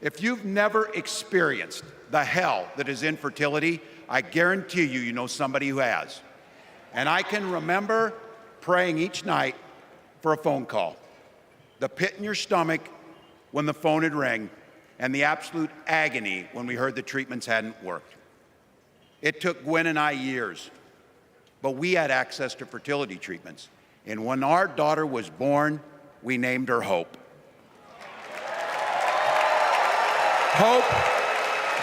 If you've never experienced the hell that is infertility, I guarantee you, you know somebody who has. And I can remember praying each night for a phone call, the pit in your stomach when the phone had rang, and the absolute agony when we heard the treatments hadn't worked. It took Gwen and I years, but we had access to fertility treatments. And when our daughter was born, we named her Hope. Hope,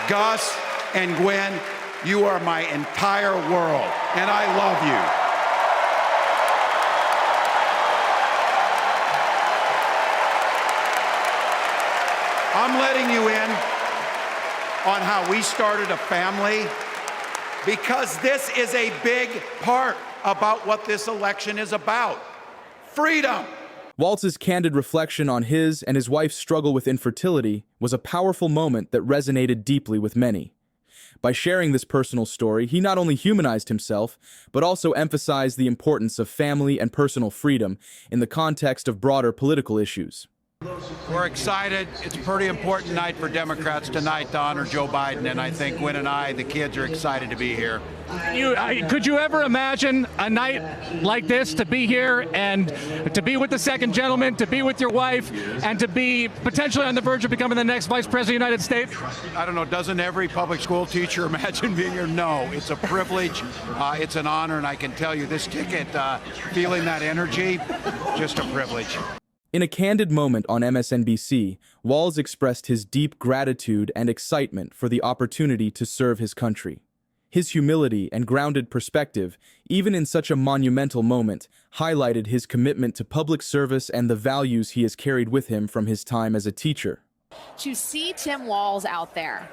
Gus, and Gwen, you are my entire world, and I love you. I'm letting you in on how we started a family, because this is a big part about what this election is about. Freedom. Walz's candid reflection on his and his wife's struggle with infertility was a powerful moment that resonated deeply with many. By sharing this personal story, he not only humanized himself, but also emphasized the importance of family and personal freedom in the context of broader political issues. We're excited. It's a pretty important night for Democrats tonight to honor Joe Biden, and I think Gwen and I, the kids, are excited to be here. Could you ever imagine a night like this, to be here and to be with the second gentleman, to be with your wife, and to be potentially on the verge of becoming the next Vice President of the United States? I don't know, doesn't every public school teacher imagine being here? No, it's a privilege, it's an honor, and I can tell you this ticket, feeling that energy, just a privilege. In a candid moment on MSNBC, Walz expressed his deep gratitude and excitement for the opportunity to serve his country. His humility and grounded perspective, even in such a monumental moment, highlighted his commitment to public service and the values he has carried with him from his time as a teacher. To see Tim Walz out there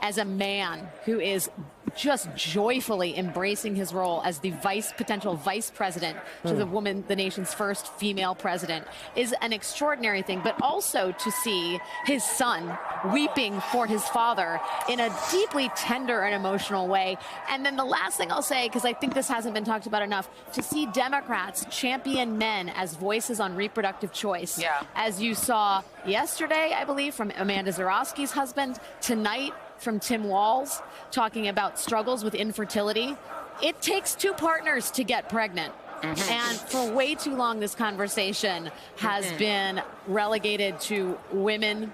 as a man who is just joyfully embracing his role as the potential vice president to the woman, the nation's first female president, is an extraordinary thing. But also to see his son weeping for his father in a deeply tender and emotional way. And then the last thing I'll say, because I think this hasn't been talked about enough, to see Democrats champion men as voices on reproductive choice. Yeah. As you saw yesterday, I believe, from Amanda Zarowski's husband, tonight from Tim Walz, talking about struggles with infertility. It takes two partners to get pregnant. And for way too long, this conversation has been relegated to women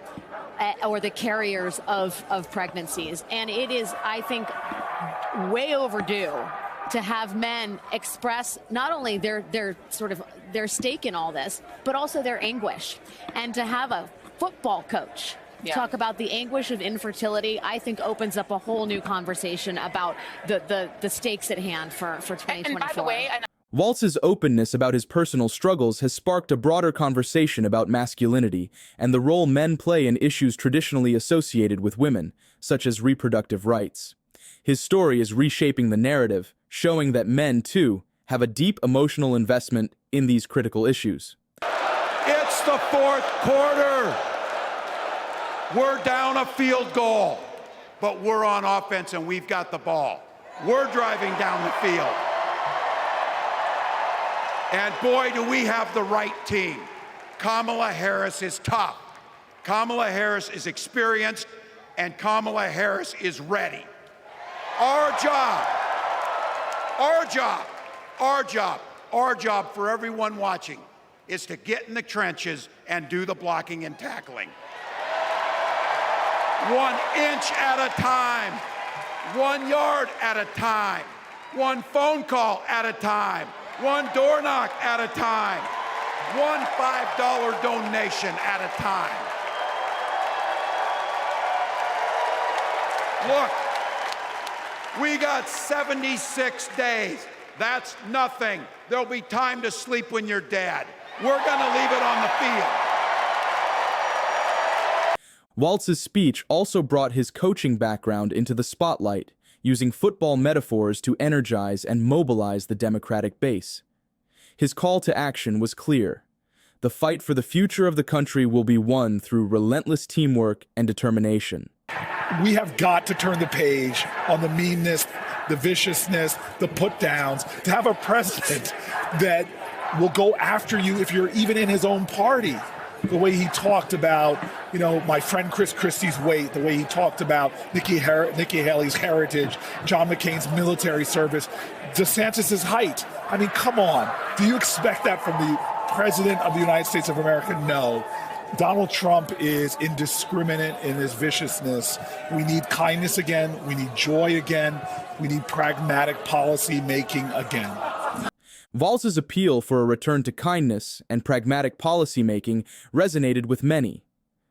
or the carriers of pregnancies. And it is, I think, way overdue to have men express not only their stake in all this, but also their anguish. And to have a football coach talk about the anguish of infertility, I think opens up a whole new conversation about the stakes at hand for 2024. And by the way, Walz's openness about his personal struggles has sparked a broader conversation about masculinity and the role men play in issues traditionally associated with women, such as reproductive rights. His story is reshaping the narrative, showing that men, too, have a deep emotional investment in these critical issues. It's the fourth quarter. We're down a field goal, but we're on offense and we've got the ball. We're driving down the field. And boy, do we have the right team. Kamala Harris is tough. Kamala Harris is experienced, and Kamala Harris is ready. Our job for everyone watching is to get in the trenches and do the blocking and tackling. 1 inch at a time, 1 yard at a time, 1 phone call at a time, 1 door knock at a time, 1 $5 donation at a time. Look, we got 76 days. That's nothing. There'll be time to sleep when you're dead. We're gonna leave it on the field. Walz's speech also brought his coaching background into the spotlight, using football metaphors to energize and mobilize the Democratic base. His call to action was clear. The fight for the future of the country will be won through relentless teamwork and determination. We have got to turn the page on the meanness, the viciousness, the put-downs, to have a president that will go after you if you're even in his own party. the way he talked about, my friend Chris Christie's weight, the way he talked about Nikki Haley's heritage, John McCain's military service, DeSantis's height. I mean, come on. Do you expect that from the President of the United States of America? No. Donald Trump is indiscriminate in his viciousness. We need kindness again. We need joy again. We need pragmatic policy making again. Walz's appeal for a return to kindness and pragmatic policymaking resonated with many.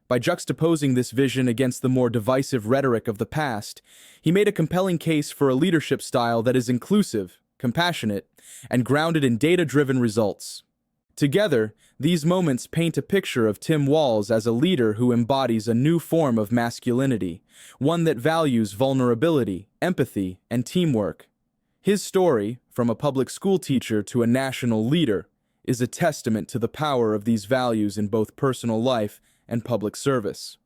By juxtaposing this vision against the more divisive rhetoric of the past, he made a compelling case for a leadership style that is inclusive, compassionate, and grounded in data-driven results. Together, these moments paint a picture of Tim Walz as a leader who embodies a new form of masculinity, one that values vulnerability, empathy, and teamwork. His story, from a public school teacher to a national leader, is a testament to the power of these values in both personal life and public service.